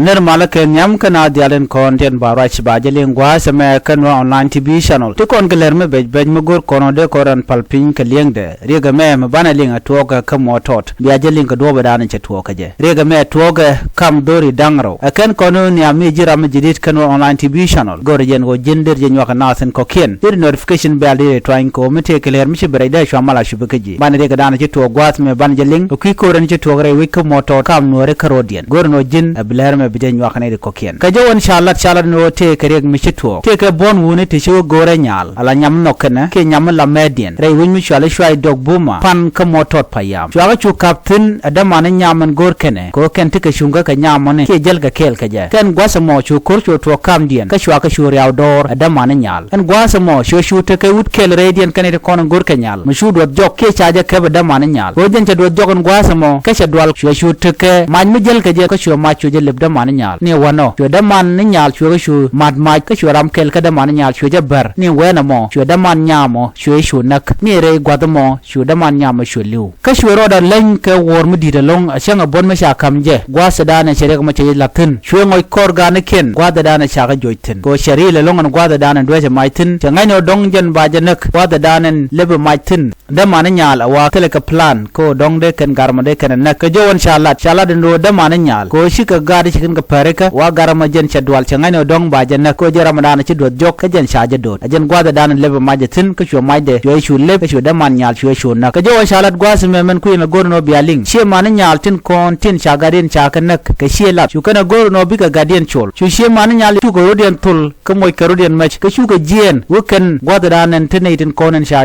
ner malake nyam kana dialen content barach bajeling gwa seme kanwa online TV channel to kon gelerme bej mugor kono de koran palpin ke liengde rega me bana linga tuɔɔk ka Muɔɔtɔt biajeling ka do badane che tuɔɔk je rega me tuɔɔk kam dori dangro aken kono ni ami jiram jidit kanwa online TV channel gore jen go jinder jen waka nasen ko kien dir notification bell dire trying ko mete keler mi breda shwamala shubekeji bana rega dane che tuɔɔk gwa me ban jeling ko koran che tuɔɔk re wik Muɔɔtɔt kam Nuer karodien gore no jin abler me biden wakane de kokien ka jawon shalat no te kereg mi chitwo te ke bon woni te sho gore nyaal ala nyam nokene ke nyam la medien re win mi shwale shwai dog buma pan ka Muɔɔtɔt payaam shwaga chu captain adama ne nyaman gor kene ko ken te ke shunga ka nyamone ke jel ga kel ka ja ken gwasa mo chu kor chu to kam dien ka shwa ka shur yaw dor adama ne nyaal en gwasa mo shu te ke wut kel redien kene de kon gor ke nyaal mi shu do jok ke chaja ke adama ne nyaal ko jen te do jogon gwasa mo ke sha dwal shu te ke man mi jel ka je ka shu ma chu je leb da man nyaal ni wano chu da man ni nyaal chu shu mad ma ka shu ram kel ka da man nyaal chu je ber ni wena mo chu da man nyamo shu nak ni re gwadamo chu da man nyamo shu liu ka shu ro da len ka wor mu di da long a shanga bon ma sha kam je gwa sa da na shere ma che latin shu ngoi kor ga ne ken gwa da na sha ga joitin ko shari le long an gwa da na do je maitin cha ngai no dong jen ba je nak gwa da na lebe maitin da man nyaal awa tele ka plan ko dong de ken garma de ken nak ka jowon shalat ndo da man nyaal ko shi ka gadi cikin ka pareka wa garama jen chadwal changane dong ba jen ko je ramadan ci dot jok ka jen shaje dot jen gwada dan lebe maje tin ka sho maje yo shu lebe shu da man nyal shu na ka jo shalat gwas memen ku ina gorno bialing she man nyal tin kon tin shagaden cha ka nak ka she lat shu kana gorno bi ka gadien chol she man nyal tu go rodien tul ka moy ka rodien mach ka shu ka jien wuken gwada dan tin tin konen sha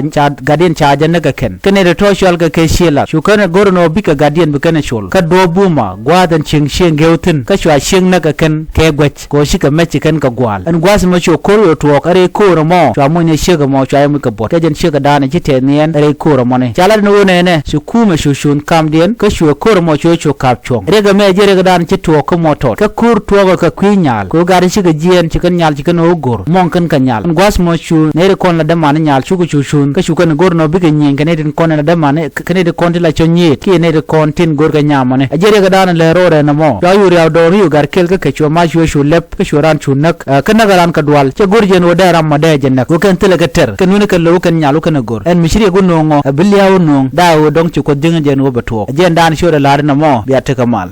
gadien cha jen ka ken kene de to shol ka she lat shu kana gorno bi ka gadien bi kana chol ka do buma gwadan ching sheng gewtin ka shwa sheng na ka ken ke gwech ko shi ka mechi ken ka gwal an gwas ma sho koro to kare koro mo shwa mo ne shega mo shwa mu ka bot ka jen shega dana ji te nien re koro mo ne chala no ne su kuma shu shun kam dien ka shwa koro mo sho kap chong rega me je rega dan ci to ko Muɔɔtɔt ka kur to ka kwinyal ko gari shi ga jien ci kan nyal ci kan ogor mon kan ka nyal gwas mo shu ne re kon la da man nyal shu ku shun ka shu kan gor no bi ka nyen kan ne kon na da man ka ne de kon la chonye ki ne de kon tin gor ga nyamane a je rega dan le ro re na mo ya yuri yaw do yu gar kel ka chwa ma shu lep ka shuran chunak ka nagaran ka dwal che gurjen woda ram ma de jennak ko kan tele ka ter kan woni ka lo kan nyalu kan gor en mishri go nongo abilyaw nong da wo dong ci ko dinga jen wo bato jen dan shu da lar na mo biya ta kamal